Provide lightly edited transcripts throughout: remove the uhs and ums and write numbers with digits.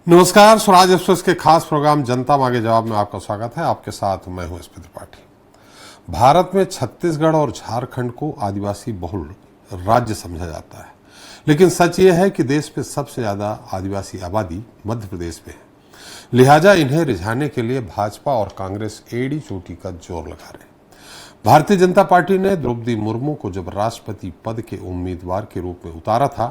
नमस्कार, स्वराज एक्सप्रेस के खास प्रोग्राम जनता मांगे जवाब में आपका स्वागत है। आपके साथ मैं हूं एसपी त्रिपाठी। भारत में छत्तीसगढ़ और झारखंड को आदिवासी बहुल राज्य समझा जाता है, लेकिन सच यह है कि देश में सबसे ज्यादा आदिवासी आबादी मध्य प्रदेश में है। लिहाजा इन्हें रिझाने के लिए भाजपा और कांग्रेस एड़ी चोटी का जोर लगा रहे हैं। भारतीय जनता पार्टी ने द्रौपदी मुर्मू को जब राष्ट्रपति पद के उम्मीदवार के रूप में उतारा था,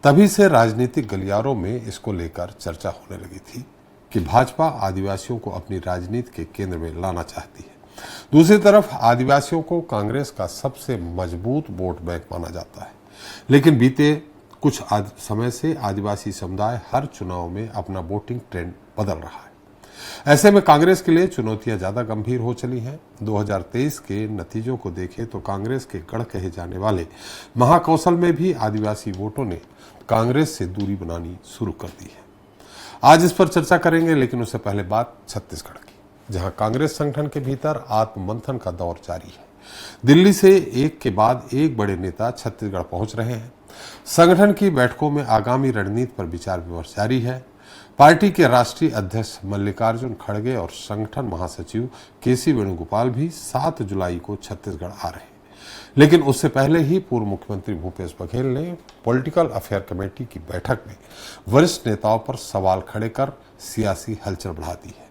तभी से राजनीतिक गलियारों में इसको लेकर चर्चा होने लगी थी कि भाजपा आदिवासियों को अपनी राजनीति के केंद्र में लाना चाहती है। दूसरी तरफ आदिवासियों को कांग्रेस का सबसे मजबूत वोट बैंक माना जाता है, लेकिन बीते कुछ समय से आदिवासी समुदाय हर चुनाव में अपना वोटिंग ट्रेंड बदल रहा है। ऐसे में कांग्रेस के लिए चुनौतियां ज्यादा गंभीर हो चली हैं। 2023 के नतीजों को देखें तो कांग्रेस के गढ़ कहे जाने वाले महाकौशल में भी आदिवासी वोटों ने कांग्रेस से दूरी बनानी शुरू कर दी है। आज इस पर चर्चा करेंगे, लेकिन उससे पहले बात छत्तीसगढ़ की, जहां कांग्रेस संगठन के भीतर आत्ममंथन का दौर जारी है। दिल्ली से एक के बाद एक बड़े नेता छत्तीसगढ़ पहुंच रहे हैं। संगठन की बैठकों में आगामी रणनीति पर विचार विमर्श जारी है। पार्टी के राष्ट्रीय अध्यक्ष मल्लिकार्जुन खड़गे और संगठन महासचिव केसी वेणुगोपाल भी 7 जुलाई को छत्तीसगढ़ आ रहे हैं, लेकिन उससे पहले ही पूर्व मुख्यमंत्री भूपेश बघेल ने पॉलिटिकल अफेयर कमेटी की बैठक में वरिष्ठ नेताओं पर सवाल खड़े कर सियासी हलचल बढ़ा दी है।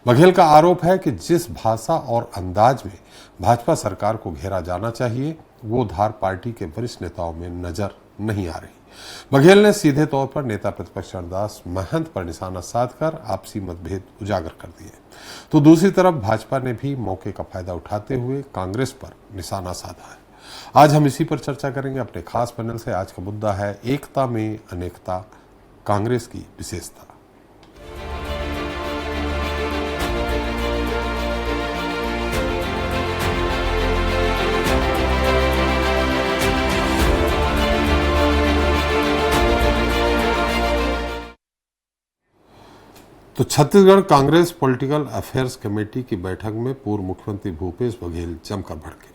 बघेल का आरोप है कि जिस भाषा और अंदाज में भाजपा सरकार को घेरा जाना चाहिए, वो धार पार्टी के वरिष्ठ नेताओं में नजर नहीं आ रही। बघेल ने सीधे तौर पर नेता प्रतिपक्ष चरणदास महंत पर निशाना साधकर आपसी मतभेद उजागर कर दिए, तो दूसरी तरफ भाजपा ने भी मौके का फायदा उठाते हुए कांग्रेस पर निशाना साधा है। आज हम इसी पर चर्चा करेंगे अपने खास पैनल से। आज का मुद्दा है एकता में अनेकता, कांग्रेस की विशेषता। तो Chhattisgarh Congress political affairs committee की बैठक में पूर्व मुख्यमंत्री भूपेश बघेल जमकर भड़के।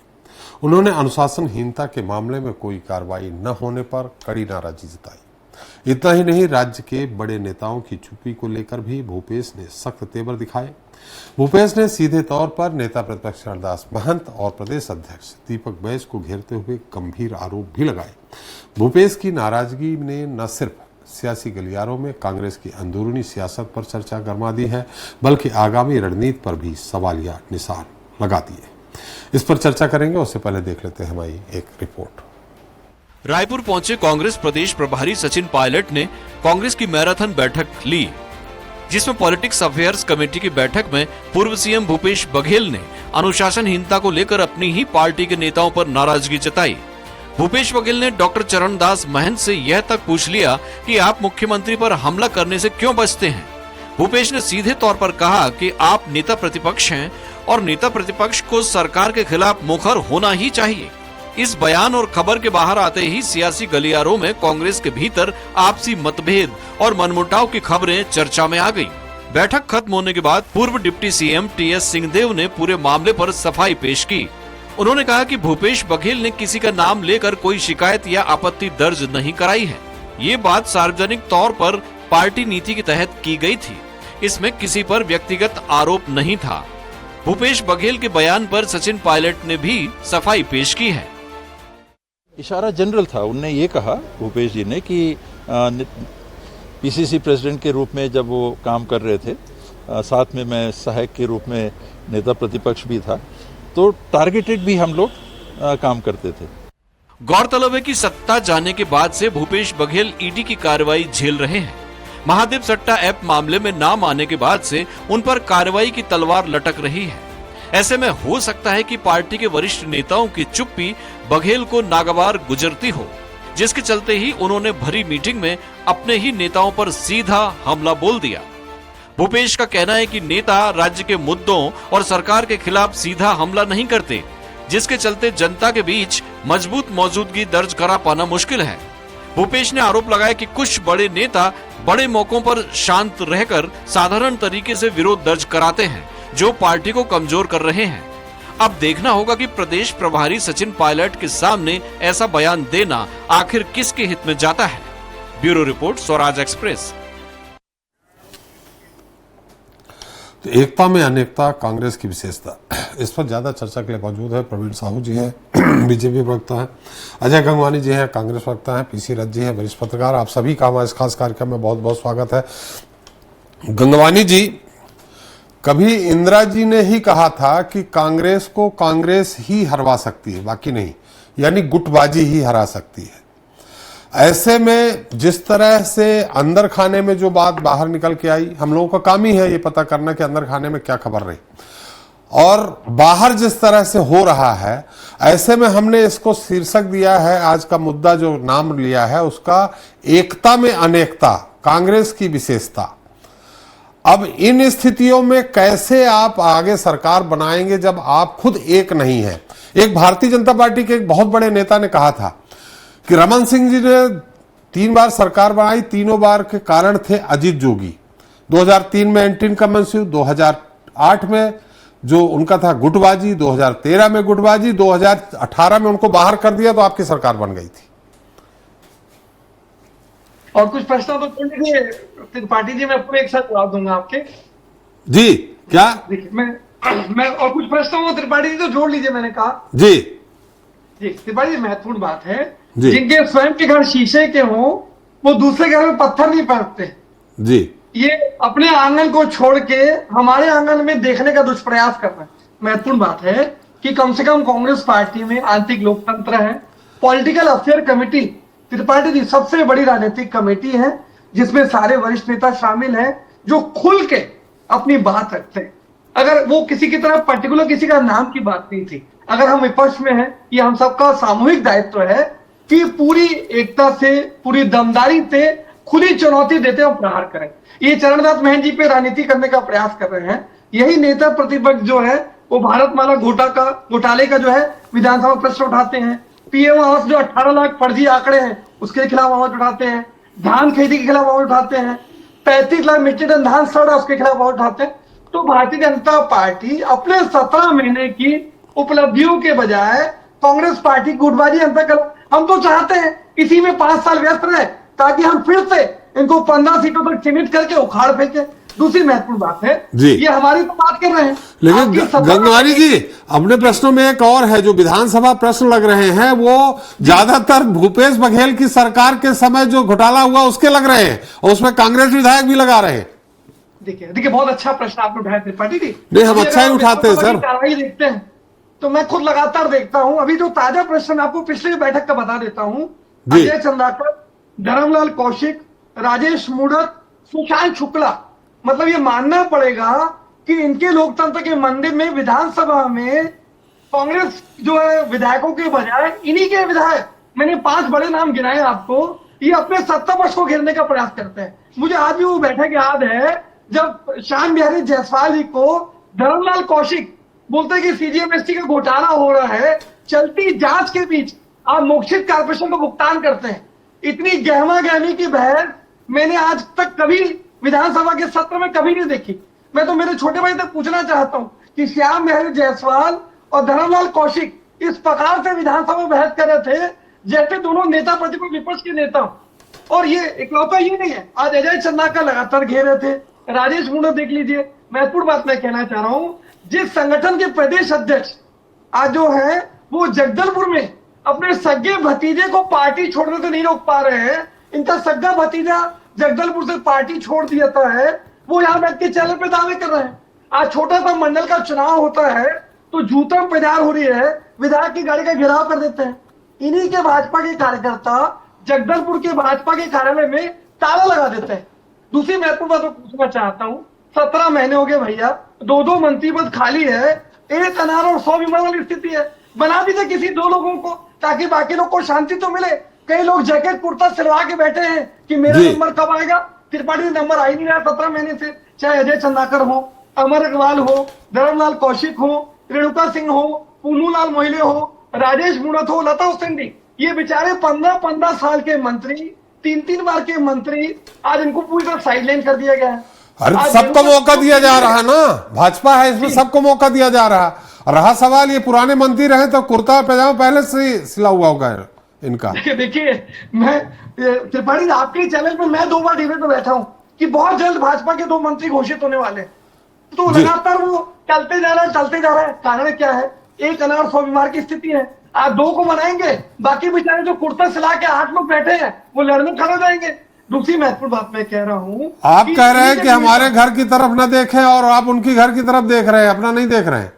उन्होंने अनुशासनहीनता के मामले में कोई कार्रवाई न होने पर कड़ी नाराजगी जताई। इतना ही नहीं, राज्य के बड़े नेताओं की चुप्पी को लेकर भी भूपेश ने सख्त तेवर दिखाए। भूपेश ने सीधे तौर पर नेता प्रतिपक्ष चरणदास महंत और प्रदेश अध्यक्ष दीपक बैज को घेरते हुए गंभीर आरोप भी लगाए। भूपेश की नाराजगी ने न सिर्फ सियासी गलियारों में कांग्रेस की अंदरूनी सियासत पर चर्चा गरमा दी है, बल्कि आगामी रणनीति पर भी सवालिया निशान लगा दिए। इस पर चर्चा करेंगे, उससे पहले देख लेते हैं हमारी एक रिपोर्ट। रायपुर पहुंचे कांग्रेस प्रदेश प्रभारी सचिन पायलट ने कांग्रेस की मैराथन बैठक ली, जिसमें पॉलिटिक्स अफेयर्स कमेटी की बैठक में पूर्व सीएम भूपेश बघेल ने अनुशासनहीनता को लेकर अपनी ही पार्टी के नेताओं पर नाराजगी जताई। भूपेश बघेल ने डॉक्टर चरणदास महंत से यह तक पूछ लिया कि आप मुख्यमंत्री पर हमला करने से क्यों बचते हैं। भूपेश ने सीधे तौर पर कहा कि आप नेता प्रतिपक्ष हैं और नेता प्रतिपक्ष को सरकार के खिलाफ मुखर होना ही चाहिए। इस बयान और खबर के बाहर आते ही सियासी गलियारों में कांग्रेस के भीतर आपसी मतभेद और मनमुटाव की खबरें चर्चा में आ गई। बैठक खत्म होने के बाद पूर्व डिप्टी सीएम टीएस सिंहदेव ने पूरे मामले पर सफाई पेश की। उन्होंने कहा कि भूपेश बघेल ने किसी का नाम लेकर कोई शिकायत या आपत्ति दर्ज नहीं कराई है। ये बात सार्वजनिक तौर पर पार्टी नीति के तहत की गई थी। इसमें किसी पर व्यक्तिगत आरोप नहीं था। भूपेश बघेल के बयान पर सचिन पायलट ने भी सफाई पेश की है। इशारा जनरल था। उनने ये कहा भूपेश जी ने कि पीसीसी प्रेसिडेंट के रूप में जब वो काम कर रहे थे, साथ में मैं सहायक के रूप में नेता प्रतिपक्ष भी था, तो टारगेटेड भी हम लोग काम करते थे। गौरतलब है कि सत्ता जाने के बाद से भूपेश बघेल ईडी की कार्रवाई झेल रहे हैं। महादेव सट्टा ऐप मामले में नाम आने के बाद से उन पर कार्रवाई की तलवार लटक रही है। ऐसे में हो सकता है कि पार्टी के वरिष्ठ नेताओं की चुप्पी बघेल को नागवार गुजरती हो, जिसके चलते ही उन्होंने भरी मीटिंग में अपने ही नेताओं पर सीधा हमला बोल दिया। भूपेश का कहना है कि नेता राज्य के मुद्दों और सरकार के खिलाफ सीधा हमला नहीं करते, जिसके चलते जनता के बीच मजबूत मौजूदगी दर्ज करा पाना मुश्किल है। भूपेश ने आरोप लगाया कि कुछ बड़े नेता बड़े मौकों पर शांत रहकर साधारण तरीके से विरोध दर्ज कराते हैं, जो पार्टी को कमजोर कर रहे हैं। अब देखना होगा कि प्रदेश प्रभारी सचिन पायलट के सामने ऐसा बयान देना आखिर किसके हित में जाता है। Bureau report, Swaraj express. तो एकता में अनेकता कांग्रेस की विशेषता, इस पर ज्यादा चर्चा के लिए मौजूद है प्रवीण साहू जी हैं, बीजेपी प्रवक्ता हैं, अजय गंगवानी जी हैं, कांग्रेस प्रवक्ता हैं, पीसी रथ जी हैं, वरिष्ठ पत्रकार। आप सभी का हमारे इस खास कार्यक्रम में बहुत बहुत स्वागत है। गंगवानी जी, कभी इंदिरा जी ने ही कहा था कि कांग्रेस को कांग्रेस ही हरवा सकती है, बाकी नहीं, यानी गुटबाजी ही हरा सकती है। ऐसे में जिस तरह से अंदर खाने में जो बात बाहर निकल के आई, हम लोगों का काम ही है ये पता करना कि अंदर खाने में क्या खबर रही, और बाहर जिस तरह से हो रहा है, ऐसे में हमने इसको शीर्षक दिया है, आज का मुद्दा जो नाम लिया है उसका, एकता में अनेकता कांग्रेस की विशेषता। अब इन स्थितियों में कैसे आप आगे सरकार बनाएंगे जब आप खुद एक नहीं है? एक भारतीय जनता पार्टी के एक बहुत बड़े नेता ने कहा था कि रमन सिंह जी ने 3 बार सरकार बनाई, तीनों बार के कारण थे अजीत जोगी। 2003 में एंटी इनकम्बेंसी, 2008 में जो उनका था गुटबाजी, 2013 में गुटबाजी, 2018 में उनको बाहर कर दिया तो आपकी सरकार बन गई थी। और कुछ प्रश्न तो त्रिपाठी जी, मैं पूरे एक साथ जवाब दूंगा आपके। जी क्या? देखिए, मैं और कुछ प्रश्नों को त्रिपाठी जी तो जोड़ लीजिए, मैंने कहा जी जी। त्रिपाठी जी, महत्वपूर्ण बात है, जी। जिनके स्वयं के घर शीशे के हों वो दूसरे घर में पत्थर नहीं फेंकते जी। ये अपने आंगन को छोड़ के हमारे आंगन में देखने का दुष्प्रयास कर रहे हैं। महत्वपूर्ण बात है कि कम से कम कांग्रेस पार्टी में आंतरिक लोकतंत्र है। Political affair committee, Tripathi ji, सबसे बड़ी राजनीतिक कमेटी है जिसमें सारे वरिष्ठ नेता शामिल हैं जो खुल के अपनी बात रखते हैं। अगर वो किसी की तरफ पर्टिकुलर किसी का नाम की बात नहीं थी, अगर हम विपक्ष में हैं, ये हम सबका सामूहिक दायित्व है कि पूरी एकता से, पूरी दमदारी से खुली चुनौती देते हुए प्रहार करें। ये चरणदास महंत जी पे राजनीति करने का प्रयास कर रहे हैं। यही नेता प्रतिपक्ष जो है वो भारतमाला घोटाले का जो है विधानसभा प्रश्न उठाते हैं। पीएम आवास जो 18 लाख फर्जी आंकड़े हैं उसके खिलाफ आवाज उठाते हैं। धान खेती के खिलाफ आवाज उठाते हैं। 35 लाख मीट्रिक टन धान सड़ा उसके खिलाफ आवाज उठाते हैं। तो भारतीय जनता पार्टी अपने 17 महीने की उपलब्धियों के बजाय कांग्रेस पार्टी गुटबाजी अंतर, हम तो चाहते हैं इसी में 5 साल व्यस्त रहे ताकि हम फिर से इनको 15 सीटों तक सीमित करके उखाड़ फेंके। दूसरी महत्वपूर्ण बात है जी, ये हमारी तो बात कर रहे हैं, लेकिन गंगवानी जी, अपने प्रश्नों में एक और है, जो विधानसभा प्रश्न लग रहे हैं वो ज्यादातर भूपेश बघेल की सरकार के समय जो घोटाला हुआ उसके लग रहे हैं, और उसमें कांग्रेस विधायक भी लगा रहे हैं। देखिए बहुत अच्छा प्रश्न आपने उठाया त्रिपाठी जी। नहीं, हम अच्छा ही उठाते हैं सर। कार्रवाई देखते हैं तो मैं खुद लगातार देखता हूं। अभी जो ताजा प्रश्न मैं आपको पिछली बैठक का बता देता हूं। अजय चंद्राकर, धर्मलाल कौशिक, राजेश मूणत, सुशांत शुक्ला, मतलब ये मानना पड़ेगा कि इनके लोकतंत्र के मंदिर में विधानसभा में कांग्रेस जो है विधायकों के बजाय इन्हीं के विधायक, मैंने 5 बड़े नाम गिनाए आपको, ये अपने सत्ता पक्ष को घेरने का प्रयास करते हैं। मुझे आज भी वो बैठक याद है जब श्याम बिहारी जायसवाल जी को धर्मलाल कौशिक बोलते हैं कि सीजीएमएसटी का घोटाला हो रहा है, चलती जांच के बीच आप मोक्षित कारपोरेशन को भुगतान करते हैं। इतनी गहमा गहमी की बहस मैंने आज तक कभी विधानसभा के सत्र में कभी नहीं देखी। मैं तो मेरे छोटे भाई तक पूछना चाहता हूं कि श्याम बिहारी जायसवाल और धर्मलाल कौशिक इस प्रकार से विधानसभा में बहस कर रहे थे जैसे दोनों नेता प्रतिपक्ष विपक्ष के नेता। और ये इकलौता ये नहीं है, आज अजय चंद्राकर लगातार घेरे थे, राजेश मूणत देख लीजिए। महत्वपूर्ण बात मैं कहना चाह रहा हूं, जिस संगठन के प्रदेश अध्यक्ष आज जो है वो जगदलपुर में अपने सगे भतीजे को पार्टी छोड़ने से नहीं रोक पा रहे हैं। इनका सगा भतीजा जगदलपुर से पार्टी छोड़ दिया है, वो यहाँ बैठ के चैनल पे दावे कर रहे हैं। आज छोटा सा मंडल का चुनाव होता है तो जूता पैदार हो रही है, विधायक की गाड़ी का घेराव कर देते हैं। इन्हीं के भाजपा के कार्यकर्ता जगदलपुर के भाजपा के कार्यालय में ताला लगा देते हैं। दूसरी महत्वपूर्ण बात पूछना चाहता हूँ, 17 महीने हो गए भैया, 2 मंत्री पद खाली है, 1 अनार और 100 विमान वाली स्थिति है। बना दीजिए किसी 2 लोगों को ताकि बाकी लोग को शांति तो मिले। कई लोग जैकेट कुर्ता सिलवा के बैठे हैं कि मेरा नंबर कब आएगा। त्रिपाठी नंबर आ ही नहीं रहा 17 महीने से, चाहे अजय चंद्राकर हो, अमर अग्रवाल हो, धर्मलाल कौशिक हो, रेणुका सिंह हो, पूनूलाल मोहिले हो, राजेश मूणत हो, लता हुसैन, ये बेचारे 15-15 साल के मंत्री, 3-3 बार के मंत्री, आज इनको पूरी तरह साइडलाइन कर दिया गया है। अरे सबको मौका दिया जा रहा है ना, भाजपा है इसमें, सबको मौका दिया जा रहा सवाल ये पुराने मंत्री रहे तो कुर्ता पैजामा पहले से सिला हुआ होगा इनका। देखिए मैं त्रिपाठी आपके चैनल पे मैं 2 बार डिबेट में बैठा हूं कि बहुत जल्द भाजपा के 2 मंत्री घोषित होने वाले। तो लगातार वो चलते जा रहा है। कारण क्या है? एक अनार 100 बीमार की स्थिति है। आप 2 को बनाएंगे, बाकी बेचारे जो कुर्ता सिला के 8 लोग बैठे हैं वो लड़ने खड़े हो जाएंगे। दूसरी महत्वपूर्ण बात मैं कह रहा हूं, आप कह रहे हैं कि हमारे घर की तरफ न देखें और आप उनकी घर की तरफ देख रहे हैं, अपना नहीं देख रहे हैं।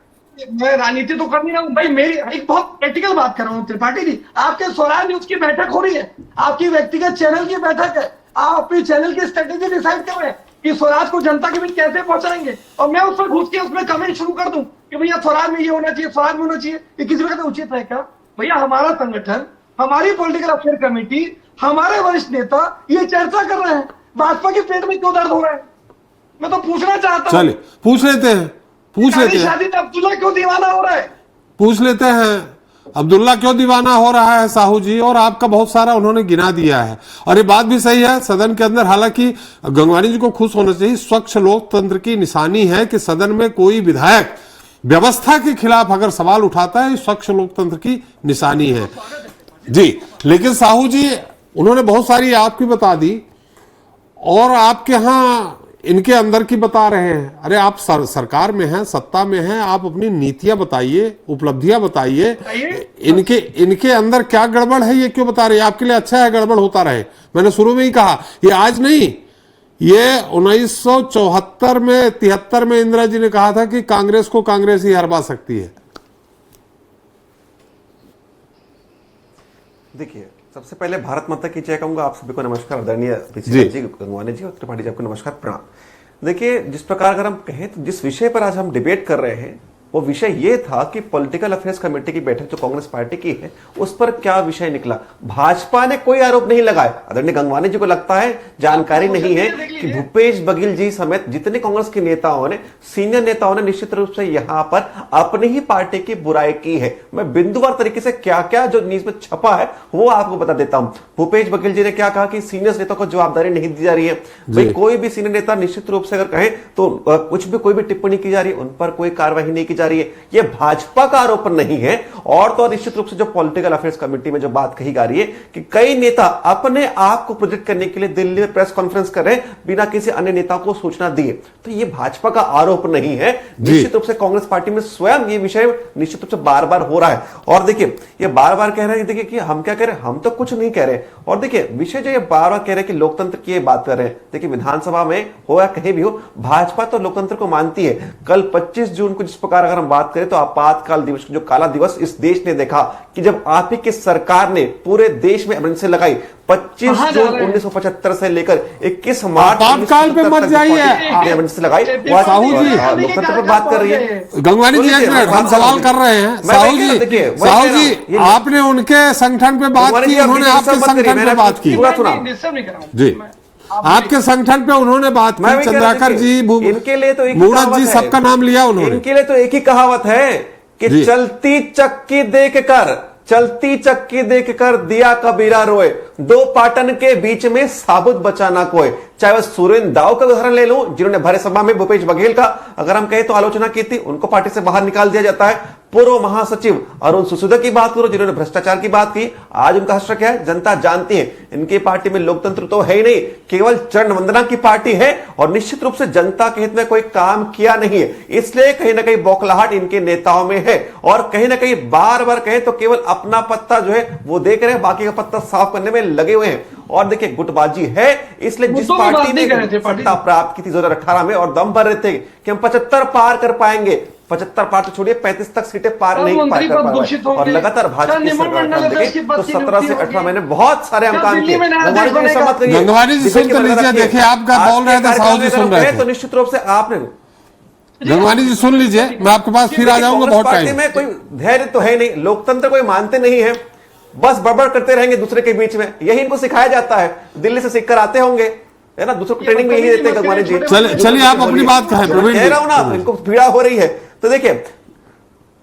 मैं राजनीति तो कर नहीं रहा हूं भाई, मेरी एक बहुत प्रैक्टिकल बात कर रहा हूं। त्रिपाठी जी, आपके स्वराज न्यूज की बैठक हो रही है, आपकी व्यक्तिगत चैनल की बैठक है, आप अपनी चैनल की स्ट्रेटेजी डिसाइड कर रहे हैं कि स्वराज को जनता के बीच कैसे पहुंचाएंगे, और मैं उस पर घुस के उसमें कमेंट शुरू कर दूं कि भैया स्वराज में ये होना चाहिए, स्वराज में होना चाहिए, ये किसी वक्त उचित है क्या? भैया हमारा संगठन, हमारी पॉलिटिकल अफेयर कमेटी, हमारे वरिष्ठ नेता ये चर्चा कर रहे हैं, भाजपा के पेट में क्यों दर्द हो रहा है? मैं तो पूछना चाहता हूं। चलिए पूछ लेते हैं शादी में अब्दुल्ला क्यों दीवाना हो रहा है? पूछ लेते हैं अब्दुल्ला क्यों दीवाना हो रहा है साहू जी, और आपका बहुत सारा उन्होंने गिना दिया है। और ये बात भी सही है, सदन के अंदर हालांकि गंगवानी जी को खुश होना चाहिए, स्वच्छ लोकतंत्र की निशानी है कि सदन में कोई विधायक व्यवस्था के खिलाफ अगर सवाल उठाता है, स्वच्छ लोकतंत्र की निशानी है जी। लेकिन साहू जी उन्होंने बहुत सारी आपकी बता दी और आपके यहां इनके अंदर की बता रहे हैं। अरे आप सरकार में हैं, सत्ता में हैं, आप अपनी नीतियां बताइए, उपलब्धियां बताइए, इनके अंदर क्या गड़बड़ है ये क्यों बता रहे हैं? आपके लिए अच्छा है गड़बड़ होता रहे। मैंने शुरू में ही कहा, ये आज नहीं, ये 1974 में 73 में इंदिरा जी ने कहा था कि कांग्रेस को कांग्रेस ही हरवा सकती है। देखिए, सबसे पहले भारत माता की जय कहूंगा। आप सभी को नमस्कार, आदरणीय जी, गंगवानी जी और त्रिपाठी जी आपको नमस्कार, प्रणाम। देखिए, जिस प्रकार अगर हम कहें तो जिस विषय पर आज हम डिबेट कर रहे हैं वो विषय ये था कि पॉलिटिकल अफेयर्स कमेटी की बैठक जो कांग्रेस पार्टी की है उस पर क्या विषय निकला। भाजपा ने कोई आरोप नहीं लगाया। आदरणीय गंगवानी जी को लगता है जानकारी नहीं है कि भूपेश बघेल जी समेत जितने कांग्रेस के नेताओं ने, सीनियर नेताओं ने निश्चित रूप से यहां पर अपनी ही पार्टी की बुराई की है। मैं बिंदुवार तरीके से क्या क्या जो न्यूज में छपा है वो आपको बता देता हूं। भूपेश बघेल जी ने क्या कहा कि सीनियर नेताओं को जवाबदारी नहीं दी जा रही है। भाई कोई भी सीनियर नेता निश्चित रूप से अगर कहें तो कुछ भी कोई भी टिप्पणी की जा रही है उन पर कोई कार्रवाई नहीं की जा रही है। यह भाजपा का आरोप नहीं है। और तो निश्चित रूप से जो पॉलिटिकल अफेयर्स कमेटी में जो बात कही जा रही है कि कई नेता अपने आप को प्रोजेक्ट करने के लिए दिल्ली में प्रेस कॉन्फ्रेंस कर रहे हैं बिना किसी अन्य नेता को सूचना दिए, तो यह भाजपा का आरोप नहीं है। निश्चित रूप से कांग्रेस पार्टी में स्वयं ये विषय निश्चित रूप से बार बार हो रहा है। और देखिए ये बार बार कह रहे हैं, देखिए कि हम क्या कह रहे हैं, हम तो कुछ नहीं कह रहे। और देखिए विषय जो ये बार बार कह रहे हैं कि लोकतंत्र की बात कर रहे हैं, देखिए विधानसभा में हो या कहीं भी हो, भाजपा तो लोकतंत्र को मानती है। कल 25 जून को जिस प्रकार अगर हम बात करें तो आपातकाल दिवस, जो काला दिवस इस देश ने देखा कि जब आप ही की सरकार ने पूरे देश में इमरजेंसी लगाई 25 जून 1975 से लेकर 21 मार्च आपातकाल पे मत जाइए, इमरजेंसी लगाई। साहू जी लोकतंत्र पर बात कर रही है गंगवानी जी, एक मिनट हम सवाल कर रहे हैं। साहू जी आपने उनके संगठन पे बात की, उन्होंने आपके संगठन पे बात की जी, आपके संगठन पे उन्होंने बात की, चंद्राकर जी, इनके लिए तो मूरत जी, सबका नाम लिया उन्होंने। इनके लिए तो एक ही कहावत है कि चलती चक्की देखकर दिया कबीरा रोए, दो पाटन के बीच में साबुत बचा ना कोई। चाहे वह सुरेंद्र दाव का उदाहरण ले लूं, जिन्होंने भरे सभा में भूपेश बघेल का अगर हम कहें तो आलोचना की थी, उनको पार्टी से बाहर निकाल दिया जाता है। पूर्व महासचिव अरुण सुसूदा की बात करो, जिन्होंने भ्रष्टाचार की बात की, आज उनका हश्र क्या है जनता जानती है। इनकी पार्टी में लोकतंत्र तो है ही नहीं, केवल चरण वंदना की पार्टी है और निश्चित रूप से जनता के हित में कोई काम किया नहीं है। इसलिए कहीं ना कहीं बौखलाहट इनके नेताओं में है और कहीं ना कहीं बार बार कहें तो केवल अपना पत्ता जो है वो देख रहे हैं, बाकी का पत्ता साफ करने में लगे हुए हैं। और देखिए गुटबाजी है, इसलिए जिस पार्टी ने सत्ता प्राप्त की थी 2018 में और दम भर रहे थे कि हम 75 पार कर पाएंगे, 75 पार तो छोड़िए 35 तक सीटें पार नहीं कर पाए और लगातार भाजपा की सरकार देखें तो 17 से 18 महीने बहुत सारे हम काम किए। गंगवानी जी सुन कर लीजिए, देखिए आपका बोल रहे थे, साहू जी सुन रहे थे, तो निश्चित रूप से आपने गंगवानी जी सुन लीजिए, मैं आपके पास फिर आ जाऊंगा। बहुत टाइम में कोई धैर्य तो है नहीं, लोकतंत्र कोई मानते नहीं है, बस बड़बड़ करते रहेंगे दूसरे के बीच में, यही इनको सिखाया जाता है। दिल्ली से सीखकर आते होंगे है ना, दूसरों को ट्रेनिंग में यही देते हैं गंगवानी जी। चलिए आप अपनी बात कहें, प्रवीण जी। कह रहा हूं ना, इनको पीड़ा हो रही है। तो देखिए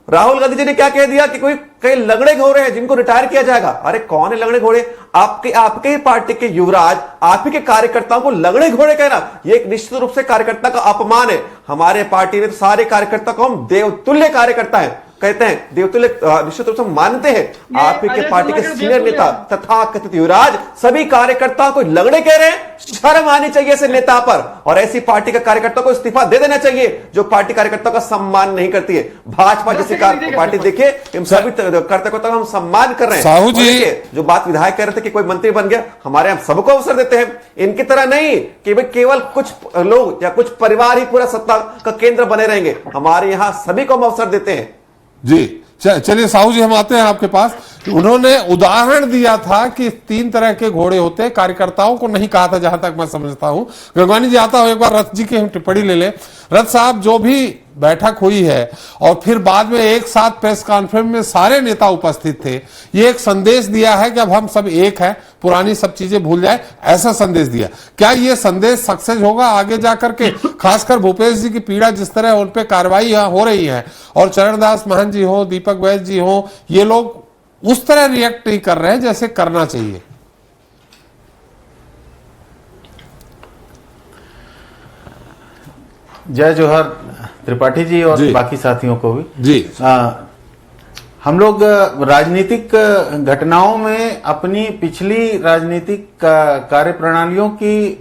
राहुल गांधी जी ने क्या कह दिया कि कोई कई लंगड़े घोड़े हैं जिनको रिटायर किया जाएगा। अरे कौन है लंगड़े घोड़े? आपके ही पार्टी के युवराज, आप ही के कार्यकर्ताओं को लंगड़े घोड़े कहना, यह एक निश्चित रूप से कार्यकर्ता का अपमान है। हमारे पार्टी में सारे कार्यकर्ता को हम देवतुल्य कार्यकर्ता है। कहते हैं देवतुल्य निश्चित रूप से मानते हैं आपके पार्टी के सीनियर नेता तथा कथित युवराज सभी कार्यकर्ताओं को लंगड़े कह रहे हैं। शर्म आनी चाहिए ऐसे नेता पर, और ऐसी पार्टी के कार्यकर्ताओं को इस्तीफा दे देना चाहिए जो पार्टी कार्यकर्ताओं का सम्मान नहीं करती है। भाजपा जैसी पार्टी देखिए, इन सभी कार्यकर्ताओं का हम सम्मान कर रहे हैं। साहू जी, जो बात विधायक कह रहे थे कि कोई मंत्री बन गया, हमारे यहां सबको अवसर देते हैं, इनकी तरह नहीं कि भाई केवल कुछ लोग या कुछ परिवार ही पूरा सत्ता का केंद्र बने रहेंगे। हमारे यहां सभी को हम अवसर देते हैं। जी चलिए साहू जी, हम आते हैं आपके पास। उन्होंने उदाहरण दिया था कि 3 तरह के घोड़े होते हैं, कार्यकर्ताओं को नहीं कहा था जहां तक मैं समझता हूं। गंगवानी जी, आता हूं एक बार रथ जी की हम टिप्पणी ले लें। रथ साहब, जो भी बैठक हुई है और फिर बाद में एक साथ प्रेस कॉन्फ्रेंस में सारे नेता उपस्थित थे, ये एक संदेश दिया है कि अब हम सब एक हैं, पुरानी सब चीजें भूल जाए, ऐसा संदेश दिया। क्या ये संदेश सक्सेस होगा आगे जाकर के? खासकर भूपेश जी की पीड़ा जिस तरह उन पे कार्रवाई हो रही है, और चरणदास महंत जी हो, दीपक वैद्य जी हो, ये लोग उस तरह रिएक्ट नहीं कर रहे हैं जैसे करना चाहिए। जय जोहर त्रिपाठी जी और जी, बाकी साथियों को भी जी। हम लोग राजनीतिक घटनाओं में अपनी पिछली राजनीतिक कार्यप्रणालियों की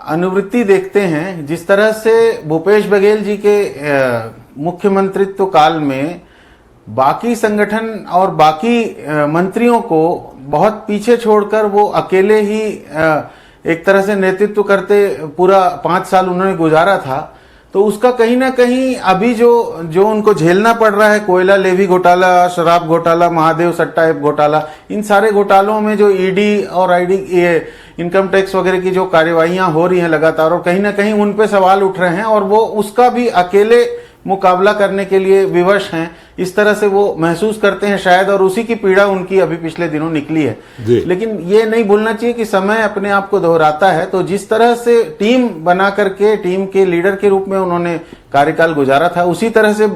अनुवृत्ति देखते हैं। जिस तरह से भूपेश बघेल जी के मुख्यमंत्रित्व काल में बाकी संगठन और बाकी मंत्रियों को बहुत पीछे छोड़कर वो अकेले ही एक तरह से नेतृत्व करते पूरा 5 साल उन्होंने गुजारा था, तो उसका कहीं ना कहीं अभी जो उनको झेलना पड़ रहा है, कोयला लेवी घोटाला, शराब घोटाला, महादेव सट्टा ऐप घोटाला, इन सारे घोटालों में जो ईडी और आईडी इनकम टैक्स वगैरह की जो कार्यवाहियां हो रही हैं लगातार, और कहीं ना कहीं उन पे सवाल उठ रहे हैं और वो उसका भी अकेले मुकाबला करने के लिए विवश हैं, इस तरह से वो महसूस करते हैं शायद, और उसी की पीड़ा उनकी अभी पिछले दिनों निकली है। लेकिन ये नहीं भूलना चाहिए कि समय अपने आप को दोहराता है। तो जिस तरह से टीम बना करके टीम के लीडर के रूप में उन्होंने कार्यकाल गुजारा था, उसी तरह से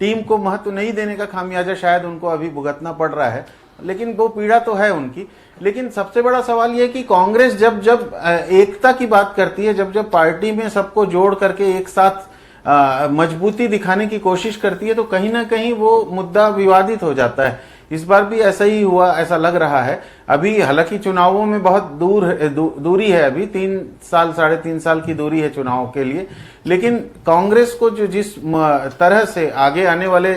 टीम को महत्व नहीं देने का खामियाजा शायद उनको अभी भुगतना पड़ रहा है। लेकिन वो पीड़ा तो है उनकी। लेकिन सबसे बड़ा सवाल यह कि कांग्रेस जब जब एकता की बात करती है, जब जब पार्टी में सबको जोड़ करके एक साथ मजबूती दिखाने की कोशिश करती है, तो कहीं ना कहीं वो मुद्दा विवादित हो जाता है। इस बार भी ऐसा ही हुआ, ऐसा लग रहा है। अभी हालांकि चुनावों में बहुत दूरी है, अभी 3 साल 3.5 साल की दूरी है चुनाव के लिए। लेकिन कांग्रेस को जो जिस तरह से आगे आने वाले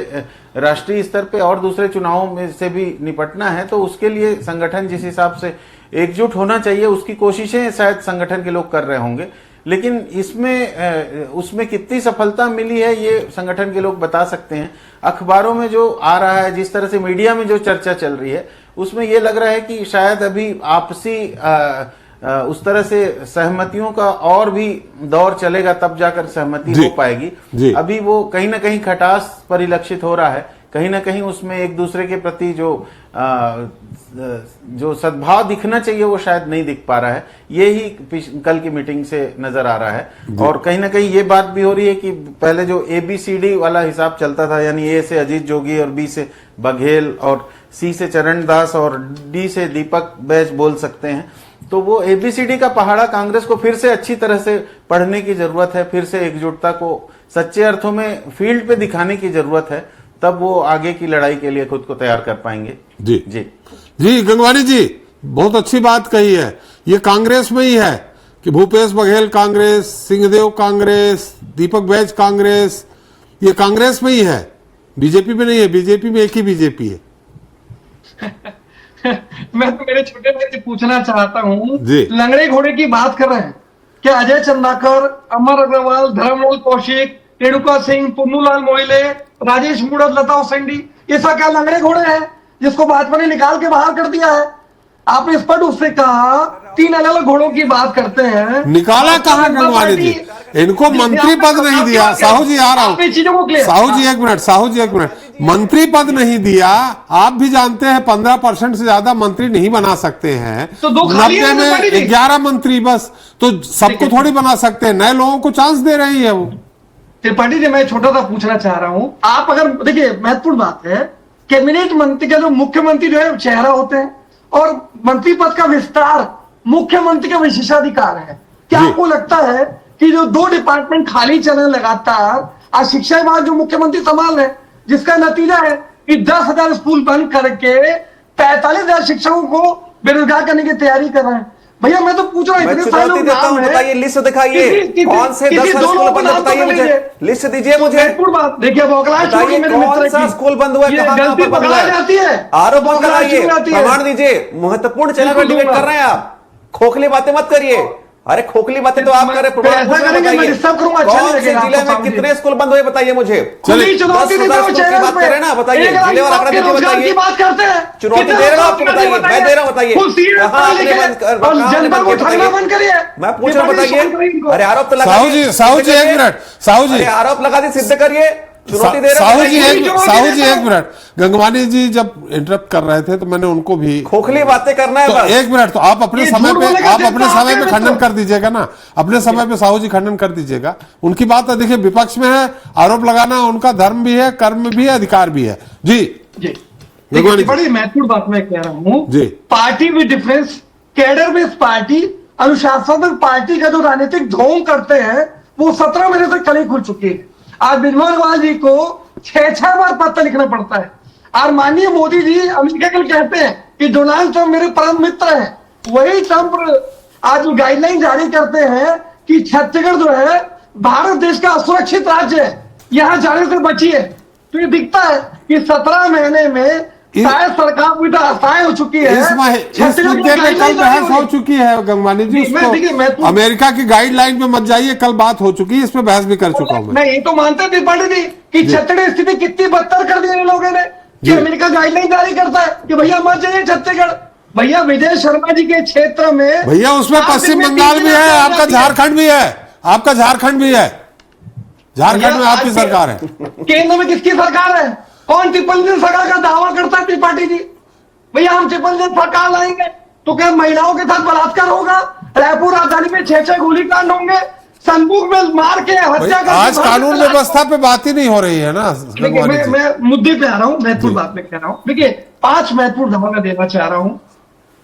राष्ट्रीय स्तर पे और दूसरे चुनावों में से भी निपटना है, तो उसके लिए संगठन जिस हिसाब से एकजुट होना चाहिए, उसकी कोशिशें शायद संगठन के लोग कर रहे होंगे। लेकिन इसमें उसमें कितनी सफलता मिली है ये संगठन के लोग बता सकते हैं। अखबारों में जो आ रहा है, जिस तरह से मीडिया में जो चर्चा चल रही है, उसमें ये लग रहा है कि शायद अभी आपसी उस तरह से सहमतियों का और भी दौर चलेगा, तब जाकर सहमति हो पाएगी। अभी वो कहीं ना कहीं खटास परिलक्षित हो रहा है, कहीं ना कहीं उसमें एक दूसरे के प्रति जो सद्भाव दिखना चाहिए वो शायद नहीं दिख पा रहा है। ये ही कल की मीटिंग से नजर आ रहा है। और कहीं ना कहीं ये बात भी हो रही है कि पहले जो ABCD वाला हिसाब चलता था, यानी A से अजीत जोगी और B से बघेल और C से चरणदास और D से दीपक बैज बोल सकते हैं, तो वो ABCD का पहाड़ा कांग्रेस को फिर से अच्छी तरह से पढ़ने की जरूरत है। फिर से एकजुटता को सच्चे अर्थों में फील्ड पे दिखाने की जरूरत है, तब वो आगे की लड़ाई के लिए खुद को तैयार कर पाएंगे। जी जी जी। गंगवानी जी, बहुत अच्छी बात कही है। ये कांग्रेस में ही है कि भूपेश बघेल कांग्रेस, सिंहदेव कांग्रेस, दीपक बैज कांग्रेस, ये कांग्रेस में ही है, बीजेपी में नहीं है। बीजेपी में एक ही बीजेपी है। मैं तो मेरे छोटे भाई से पूछना चाहता हूँ, जी, लंगड़े घोड़े की बात कर रहे हैं क्या? अजय चंदाकर, अमर अग्रवाल, धर्मलाल कौशिक, रेणुका सिंह, पुन्नूलाल मोइले, राजेश मूणत, लता हुसैन, ये सब क्या लंगड़े घोड़े हैं जिसको भाजपा ने निकाल के बाहर कर दिया है? आपने स्पष्ट उससे कहा 3 अलग घोड़ों की बात करते हैं। निकाला कहां गंगवानी जी? इनको मंत्री पद नहीं दिया। साहू जी आ रहा हूं, साहू जी एक मिनट, मंत्री पद नहीं दिया। आप भी जानते हैं 15% से ज्यादा मंत्री नहीं बना सकते हैं, तो 90 में 11 मंत्री बस, तो सबको थोड़ी बना सकते हैं। नए लोगों को चांस दे रही है वो। त्रिपाठी जी, मैं छोटा सा पूछना चाह रहा हूं, आप अगर देखिए, महत्वपूर्ण बात है, कैबिनेट मंत्री का जो मुख्यमंत्री जो है चेहरा होते हैं, और मंत्री पद का विस्तार मुख्यमंत्री का विशेषाधिकार है। क्या आपको लगता है कि जो 2 डिपार्टमेंट खाली चल रहे लगातार, आज शिक्षा विभाग जो मुख्यमंत्री संभाल रहे, जिसका नतीजा है कि 10,000 स्कूल बंद करके 45,000 शिक्षकों को बेरोजगार करने की तैयारी कर रहे हैं। भैया मैं तो पूछ रहा हूँ, मैं इतने सारे चुनौती लोग देता हूं, नाम बताइए, है, लिस्ट दिखाइए, कौन से 10 दो स्कूल लोगों बंद को है, बताइए नाम मुझे, बताइए। लिस्ट दीजिए मुझे। महत्वपूर्ण बात देखिए, बौखलाहट बताइए छोड़िए मेरे कौन मित्र सा की। स्कूल बंद हुआ, ये कहां गलती पर बंद पकड़ाई हुआ जाती है, आरोप मत बौखलाहट लगाइए, क्यों आती है? प्रमाण दीजिए, महत्वपूर्ण चैनल पर बिल्कुल डिबेट दूंगा। कर रहे हैं आप, खोखली बातें मत करिए। अरे खोखली बातें तो आप कर रहे, प्रमाण ऐसा पूछ रहे, करेंगे, मैं बताइए डिस्टर्ब करूंगा, अच्छा कौन नहीं से लगेगा जिले आपको में समझे। कितने स्कूल बंद हुए, बताइए मुझे। खुली चुनौती देते हो 10,000 चैनल बात पे। कर रहे हैं ना, बताइए, एक लाख जिले वाला युवक आंकड़ा के दीजिए, रोजगार बताइए। की बात करते हैं, चुनौती कितने दे रहा हूं रोजगार आपको, बताइए, मैं दे रहा हूं, बताइए खुद सीरियस कहां पढ़ आपने लिखे बंद कर, और कहां आपने जनता बंद को किया, ठगना बताइए। बंद करिए। मैं पूछ रहा हूं, ये बताइए। बातें इनको। अरे आरोप तो लगा साहू दिए, जी, साहू जी, एक मिनट, साहू जी, अरे आरोप लगा दिए, सिद्ध करिए, चुनौती दे रहे साहू हैं, जी बताइए। साहू जी एक मिनट, गंगवानी जी जब इंटरप्ट कर रहे थे तो मैंने उनको भी, खोखली बातें करना है तो बस। एक मिनट, तो आप अपने ये समय झूठ पे, बोलेगा आप जनता अपने समय आपके पे खंडन मित्र। कर दीजिएगा ना, अपने समय पे साहू जी खंडन कर दीजिएगा। उनकी बात है, देखिए विपक्ष में है, आरोप लगाना उनका धर्म भी है, कर्म भी है, अधिकार भी है। जी जी भगवान देखिए, जी। बड़ी महत्वपूर्ण बात मैं कह रहा हूं जी। Party with difference, cadre based party, अनुशासनात्मक पार्टी का जो राजनीतिक ढोंग करते हैं वो 17 महीने से कली खुल चुकी है। आज बिजनौर अग्रवाल जी को 6 बार पत्र लिखना पड़ता है। और माननीय मोदी जी अमेरिका के लिए कहते हैं कि डोनाल्ड ट्रंप मेरे परम मित्र हैं, वही ट्रंप आज गाइडलाइन जारी करते हैं कि छत्तीसगढ़ जो है भारत देश का असुरक्षित राज्य है, यहां जाने से बचिए। तो ये दिखता है कि 17 महीने में शायद सरकार पूरी तरह असहाय हो चुकी है। इस छत्तीसगढ़ मुद्दे पे कल guideline बहस जारी हो होगी। चुकी है गंगवानी जी, देखिए, मैं उसको अमेरिका की गाइडलाइन पे मत जाइए, कल बात हो चुकी है, इस पे बहस भी कर चुका हूं मैं। मैं ये तो मानते थे त्रिपाठी जी कि छत्तीसगढ़ स्थिति कितनी बदतर कर दी इन लोगों ने कि जी। अमेरिका गाइडलाइन जारी करता है कि भैया मत जाइए छत्तीसगढ़। भैया विजय शर्मा जी के क्षेत्र में भैया उसमें 7 पश्चिम दिन में बंगाल 3 भी दिन है, में आपका जाती है। झारखंड भी है, आपका झारखंड भी है, झारखंड में भैया, आपकी आज सरकार है। केंद्र में किसकी सरकार है? कौन ट्रिपल इंजन सरकार का दावा करता है त्रिपाठी जी? भैया हम ट्रिपल इंजन सरकार लाएंगे तो क्या महिलाओं के साथ बलात्कार होगा? रायपुर राजधानी में 6 गोलीकांड होंगे, संदूक में मार के हत्या करके आज कानून व्यवस्था पे बात ही नहीं हो रही है ना देखिए, गंगवानी जी। मैं मुद्दे पे आ रहा हूं, महत्वपूर्ण जी। बात में कह रहा हूं। देखिए 5 महत्वपूर्ण दावा मैं देना चाह रहा हूं।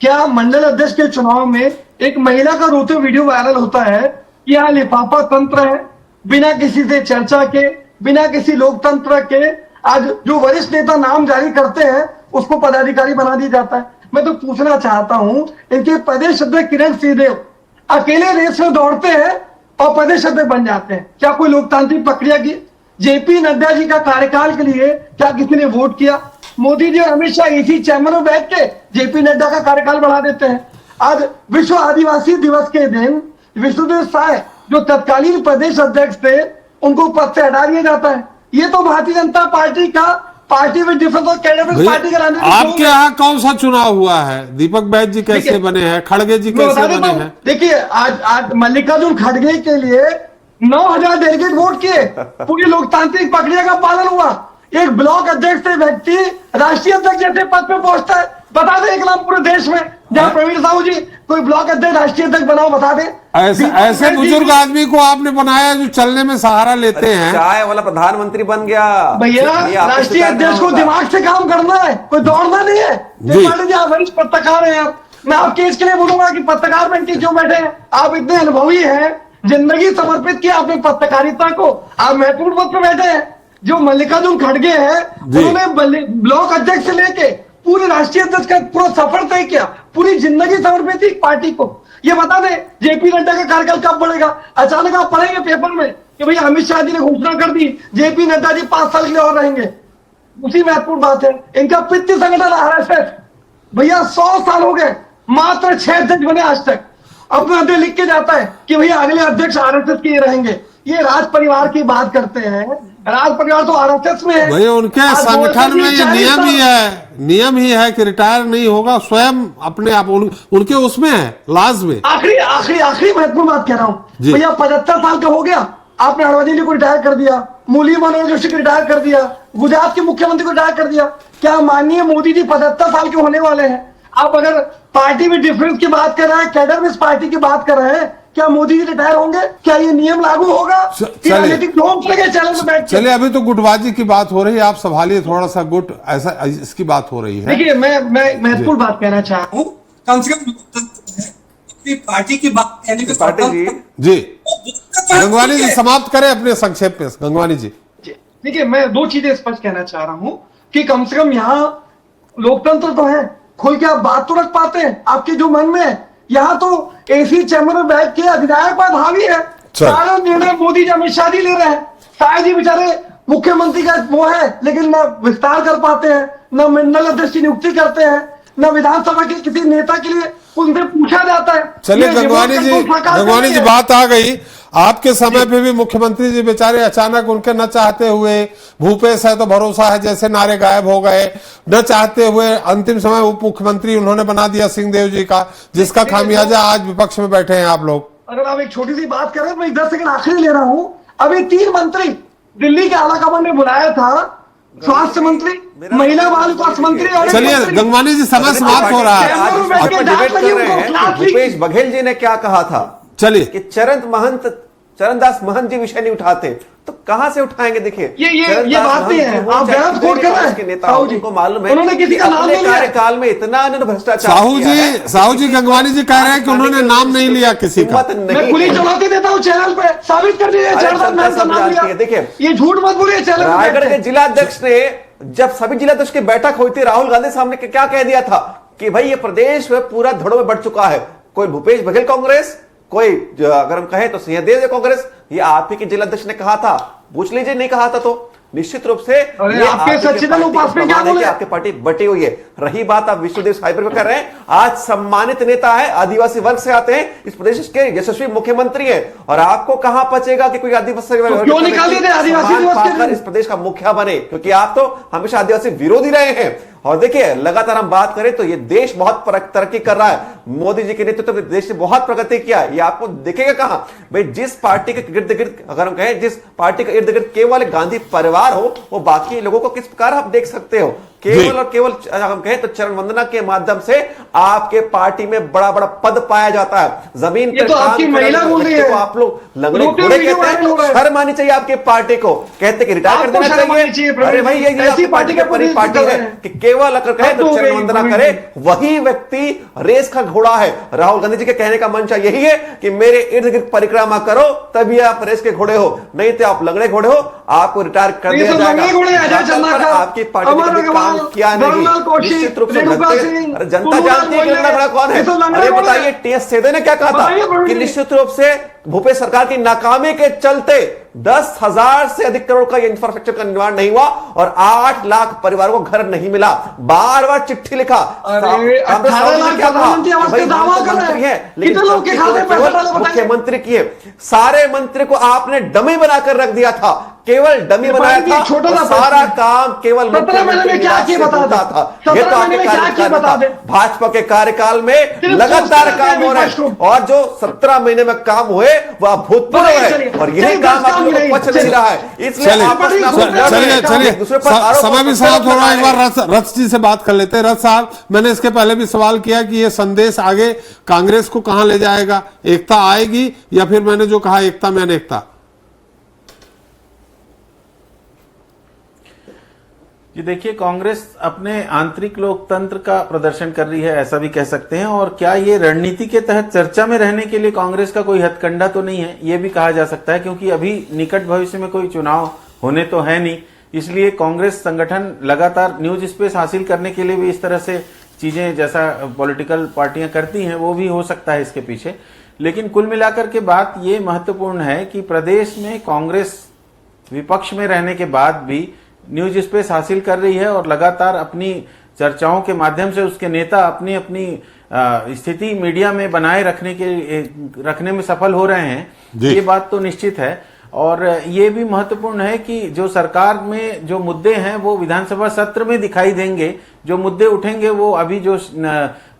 क्या मंडल अध्यक्ष के चुनाव में एक महिला का रोते वीडियो वायरल होता है कि यहाँ लिफाफा तंत्र है, बिना किसी से चर्चा के, बिना किसी लोकतंत्र के आज जो वरिष्ठ नेता नाम जारी करते हैं उसको पदाधिकारी बना दिया जाता है। मैं तो पूछना चाहता हूं, इनके प्रदेश अध्यक्ष किरण सिंहदेव अकेले रेस में दौड़ते हैं और प्रदेश अध्यक्ष बन जाते हैं, क्या कोई लोकतांत्रिक प्रक्रिया की? जेपी नड्डा जी का कार्यकाल के लिए क्या किसी ने वोट किया? मोदी जी और अमित शाह इसी चैम्बर में बैठ के जेपी नड्डा का कार्यकाल बढ़ा देते हैं। आज विश्व आदिवासी दिवस के दिन विष्णुदेव साय जो तत्कालीन प्रदेश अध्यक्ष थे उनको पद से हटा दिया जाता है। ये तो भारतीय जनता पार्टी का पार्टी में डिफरेंस और कैडर भैया, पार्टी का राजनीतिक आपके ढोंग है। यहाँ कौन सा चुनाव हुआ है? दीपक बैद जी कैसे देखिए, बने हैं, खड़गे जी मैं कैसे बता देता बने हूं। हैं? देखिए आज मल्लिकार्जुन खड़गे के लिए 9,000 डेलीगेट वोट किए, पूरी लोकतांत्रिक प्रक्रिया का पालन हुआ। एक ब्लॉक अध्यक्ष से व्यक्ति राष्ट्रीय अध्यक्ष जैसे पद पे पहुंचता है। बता दे एक नाम पूरे देश में जहां प्रवीण साहू जी कोई ब्लॉक अध्यक्ष राष्ट्रीय अध्यक्ष बनाओ, बता दे। ऐसे दीपक ऐसे बैद जी बुजुर्ग को- आदमी को आपने बनाया जो चलने में सहारा लेते हैं। चाय वाला प्रधानमंत्री बन गया भैया, ये आपको राष्ट्रीय शिकायत अध्यक्ष को होगा। दिमाग से काम करना है, कोई दौड़ना नहीं है। जी। त्रिपाठी जी आप वरिष्ठ पत्रकार हैं, मैं आपके इसके लिए बोलूंगा कि पत्रकार बन के क्यों बैठे हैं? आप इतने अनुभवी हैं, जिंदगी समर्पित किया आपने पत्रकारिता को, आप महत्वपूर्ण पद पर बैठे हैं। जो मल्लिकार्जुन खड़गे हैं जी। उन्होंने ब्लॉक अध्यक्ष से लेके पूरे राष्ट्रीय अध्यक्ष का पूरा सफर तय किया, पूरी जिंदगी समर्पित थी पार्टी को। ये बता दे जेपी नड्डा का कार्यकाल कब बढ़ेगा? अचानक आप पढ़ेंगे पेपर में कि भैया अमित शाह जी ने घोषणा कर दी जेपी नड्डा जी 5 साल के लिए और रहेंगे। उसी महत्वपूर्ण बात है, इनका पितृ संगठन आरएसएस, भैया 100 साल हो गए, मात्र 6 अध्यक्ष बने आज तक। अपना अध्यक्ष लिख के जाता है कि भैया अगले अध्यक्ष आरएसएस के रहेंगे। ये राज परिवार की बात करते हैं, राज परिवार तो आरएसएस में है। भैया उनके आज संगठन में ये 40 नियम ही है कि रिटायर नहीं होगा, स्वयं अपने आप उनके उसमें है, लाज में। आखिरी महत्वपूर्ण बात कह रहा हूं जी। भैया, 75 साल का हो गया, आपने अरविंद जी को रिटायर कर दिया, मुरली मनोहर जोशी को रिटायर कर दिया, गुजरात के मुख्यमंत्री को रिटायर कर दिया। क्या माननीय मोदी जी 75 साल के होने वाले हैं? आप अगर पार्टी में डिफरेंस की बात कर रहे हैं, कैडर में पार्टी की बात कर रहे हैं, क्या मोदी जी रिटायर होंगे? क्या ये नियम लागू होगा? कि राजनीतिक ढोंग लगे चैनल में बैठ के? चलिए, अभी तो गुटबाजी की बात हो रही है, आप संभालिए थोड़ा सा। गुट ऐसा इसकी बात हो रही है। देखिए मैं महत्वपूर्ण बात कहना चाह रहा हूं, कम से कम लोकतंत्र है, अपनी पार्टी की बात कहने के पार्टी जी जी गंगवानी जी समाप्त करें अपने संक्षेप में। गंगवानी जी देखिए, मैं दो चीजें स्पष्ट कहना चाह रहा हूं कि कम से कम यहाँ लोकतंत्र तो है, खुल के आप बात तो रख पाते हैं आपके जो मन में है। यहाँ तो एसी चैम्बर में बैठ के अधिनायक पर हावी है, सारा निर्णय मोदी जी अमित शाह जी ले रहे हैं। शायद जी बेचारे मुख्यमंत्री का वो है, लेकिन न विस्तार कर पाते हैं, न मंडल अध्यक्ष की नियुक्ति करते हैं, न विधानसभा के किसी नेता के लिए उनसे पूछा जाता है। चलिए गंगवानी जी बात आ गई। आपके समय पे भी मुख्यमंत्री जी बेचारे अचानक उनके न चाहते हुए, भूपेश है तो भरोसा है जैसे नारे गायब हो गए, न चाहते हुए अंतिम समय उप मुख्यमंत्री उन्होंने बना दिया सिंहदेव जी का, जिसका खामियाजा आज विपक्ष में बैठे हैं आप लोग। अगर आप एक छोटी सी बात करें, मैं 10 सेकंड आखिरी ले रहा हूं। अभी 3 मंत्री दिल्ली के आलाकमान ने बुलाया था, स्वास्थ्य मंत्री, महिला बाल विकास मंत्री और चलिए गंगवानी जी समय समाप्त हो रहा है, आज डिबेट कर रहे हैं। भूपेश बघेल जी ने क्या कहा था, चलिए कि चरणदास महंत जी विषय नहीं उठाते, तो कहां से उठाएंगे? देखिए ये बातें हैं, आप बयान कोट कर रहे हैं। नेता उनको मालूम है उन्होंने किसी का नाम अपने नहीं लिया। कार्यकाल में इतना उन्होंने भ्रष्टाचार साहू जी गंगवानी जी कह रहे हैं कि उन्होंने नाम नहीं लिया किसी का। मैं खुली चुनौती देता हूं चैनल पे, साबित कर दीजिए चरणदास महंत का नाम लिया। देखिए ये झूठ मत बोलिए। चैनल रायगढ़ के जिलाध्यक्ष ने, जब सभी जिलाध्यक्ष की बैठक हुई थी, राहुल गांधी सामने क्या कह दिया था कि भाई ये प्रदेश में पूरा धड़ों में बढ़ चुका है। कोई भूपेश बघेल कांग्रेस, कोई अगर हम कहें तो सिंहदेव कांग्रेस, ये आप ही के जिलाध्यक्ष ने कहा था। पूछ लीजिए नहीं कहा था तो निश्चित रूप से ये आपके सचिदल उपास में क्या बोले? आपकी पार्टी बटी हुई है। रही बात आप विष्णुदेव साइबर पर कर रहे हैं, आज सम्मानित नेता है, आदिवासी वर्ग से आते हैं, इस प्रदेश के यशस्वी मुख्यमंत्री है, और आपको कहां पचेगा कि कोई आदिवासी क्यों निकाल दिए आदिवासी इस प्रदेश का मुखिया बने? क्योंकि आप तो हमेशा आदिवासी विरोधी रहे हैं। और देखिए लगातार हम बात करें तो ये देश बहुत तरक्की कर रहा है। मोदी जी के नेतृत्व में देश ने बहुत प्रगति किया है। ये आपको दिखेगा कहां भाई? जिस पार्टी के इर्द गिर्द, अगर हम कहें जिस पार्टी के इर्द गिर्द केवल गांधी परिवार हो, वो बाकी लोगों को किस प्रकार आप देख सकते हो? केवल और केवल हम कहें तो चरण वंदना के माध्यम से आपके पार्टी में बड़ा बड़ा पद पाया जाता है। जमीन पर तो आपकी महिला बोल रही है, आप लोग लंगड़े घोड़े कहते हैं। शर्म आनी चाहिए आपके पार्टी को, कहते कि रिटायर कर देना चाहिए। अरे भाई ये ऐसी पार्टी की पार्टी है कि केवल अगर कहे तो चरण वंदना करे, वही व्यक्ति रेस का घोड़ा है। राहुल गांधी जी के कहने का मंशा यही है कि मेरे इर्द गिर्द परिक्रमा करो, तभी आप रेस के घोड़े हो, नहीं तो आप लंगड़े घोड़े हो, आपको रिटायर कर दिया जाएगा। आपकी पार्टी ने काम किया नहीं, निश्चित रूप से जनता जानती है कि लंगड़ा घोड़ा कौन है। अरे बताइए टीएस सेदे ने क्या कहा था कि निश्चित रूप से भूपेश सरकार की नाकामी के चलते 10,000 से अधिक करोड़ का इंफ्रास्ट्रक्चर का निर्माण नहीं हुआ और 8 लाख परिवारों को घर नहीं मिला। बार बार चिट्ठी लिखा। 18 लाख प्रधानमंत्री दावा कर रहे हैं, लेकिन मुख्यमंत्री की है, सारे मंत्री को आपने डमी बनाकर रख दिया था, केवल डमी बनाया था। छोटा सारा काम केवल मुख्यमंत्री क्या बताता था। ये तो आपके कार्यकाल था। भाजपा के कार्यकाल में लगातार काम हो रहे हैं, और जो 17 महीने में काम हुए वह भूतपूर्व है, और यही काम आप लोगों को पच नहीं रहा है। इसलिए चलिए समय भी समाप्त हो रहा है। एक बार रथ जी से बात कर लेते हैं। रथ साहब, मैंने इसके पहले भी सवाल किया कि ये संदेश आगे कांग्रेस को कहां ले जाएगा? एकता आएगी या फिर मैंने जो कहा एकता में अनेकता? जी देखिए, कांग्रेस अपने आंतरिक लोकतंत्र का प्रदर्शन कर रही है, ऐसा भी कह सकते हैं। और क्या ये रणनीति के तहत चर्चा में रहने के लिए कांग्रेस का कोई हथकंडा तो नहीं है, ये भी कहा जा सकता है, क्योंकि अभी निकट भविष्य में कोई चुनाव होने तो है नहीं। इसलिए कांग्रेस संगठन लगातार न्यूज स्पेस हासिल करने के लिए भी इस तरह से चीजें, जैसा पॉलिटिकल पार्टियां करती हैं, वो भी हो सकता है इसके पीछे। लेकिन कुल मिलाकर के बात ये महत्वपूर्ण है कि प्रदेश में कांग्रेस विपक्ष में रहने के बाद भी न्यूज स्पेस हासिल कर रही है, और लगातार अपनी चर्चाओं के माध्यम से उसके नेता अपनी अपनी स्थिति मीडिया में बनाए रखने में सफल हो रहे हैं। ये बात तो निश्चित है। और ये भी महत्वपूर्ण है कि जो सरकार में जो मुद्दे हैं वो विधानसभा सत्र में दिखाई देंगे। जो मुद्दे उठेंगे वो अभी जो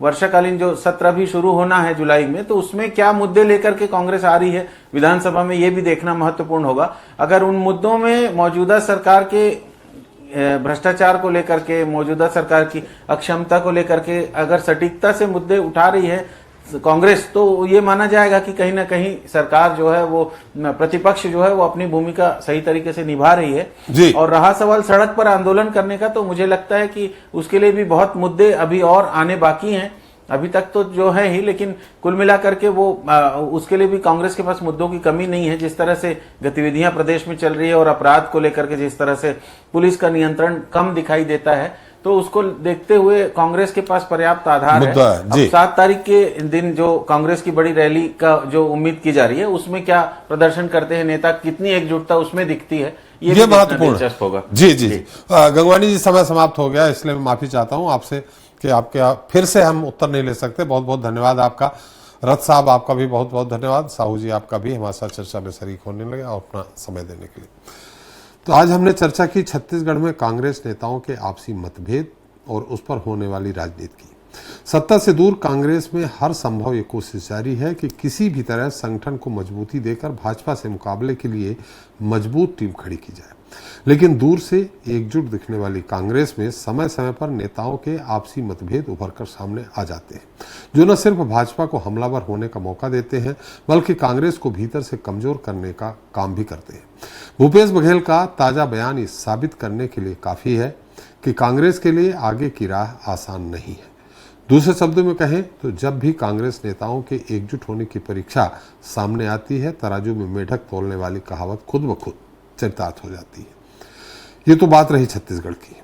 वर्षाकालीन जो सत्र अभी शुरू होना है जुलाई में, तो उसमें क्या मुद्दे लेकर के कांग्रेस आ रही है विधानसभा में, ये भी देखना महत्वपूर्ण होगा। अगर उन मुद्दों में मौजूदा सरकार के भ्रष्टाचार को लेकर के, मौजूदा सरकार की अक्षमता को लेकर के अगर सटीकता से मुद्दे उठा रही है कांग्रेस, तो ये माना जाएगा कि कहीं ना कहीं सरकार जो है वो, प्रतिपक्ष जो है वो अपनी भूमिका सही तरीके से निभा रही है। और रहा सवाल सड़क पर आंदोलन करने का, तो मुझे लगता है कि उसके लिए भी बहुत मुद्दे अभी और आने बाकी हैं। अभी तक तो जो है ही, लेकिन कुल मिलाकर के वो उसके लिए भी कांग्रेस के पास मुद्दों की कमी नहीं है। जिस तरह से गतिविधियां प्रदेश में चल रही है और अपराध को लेकर के जिस तरह से पुलिस का नियंत्रण कम दिखाई देता है, तो उसको देखते हुए कांग्रेस के पास पर्याप्त आधार है। अब 7 तारीख के दिन जो कांग्रेस की बड़ी रैली का जो उम्मीद की जा रही है, उसमें क्या प्रदर्शन करते हैं नेता, कितनी एकजुटता उसमें दिखती है, ये महत्वपूर्ण होगा। जी जी, गंगवानी जी, समय समाप्त हो गया, इसलिए मैं माफी चाहता हूं आपसे कि आपके फिर से हम उत्तर नहीं ले सकते। बहुत बहुत धन्यवाद आपका। रथ साहब, आपका भी बहुत बहुत धन्यवाद। साहू जी, आपका भी हमारे साथ चर्चा में शरीक होने लगे और अपना समय देने के लिए। तो आज हमने चर्चा की छत्तीसगढ़ में कांग्रेस नेताओं के आपसी मतभेद और उस पर होने वाली राजनीति की। सत्ता से दूर कांग्रेस में हर संभव ये कोशिश जारी है कि किसी भी तरह संगठन को मजबूती देकर भाजपा से मुकाबले के लिए मजबूत टीम खड़ी की जाए। लेकिन दूर से एकजुट दिखने वाली कांग्रेस में समय समय पर नेताओं के आपसी मतभेद उभर कर सामने आ जाते हैं, जो न सिर्फ भाजपा को हमलावर होने का मौका देते हैं, बल्कि कांग्रेस को भीतर से कमजोर करने का काम भी करते हैं। भूपेश बघेल का ताजा बयान ये साबित करने के लिए काफी है कि कांग्रेस के लिए आगे की राह आसान नहीं है। दूसरे शब्दों में कहें तो जब भी कांग्रेस नेताओं के एकजुट होने की परीक्षा सामने आती है, तराजू में मेढक तोलने वाली कहावत खुद ब खुद चरितार्थ हो जाती है। ये तो बात रही छत्तीसगढ़ की।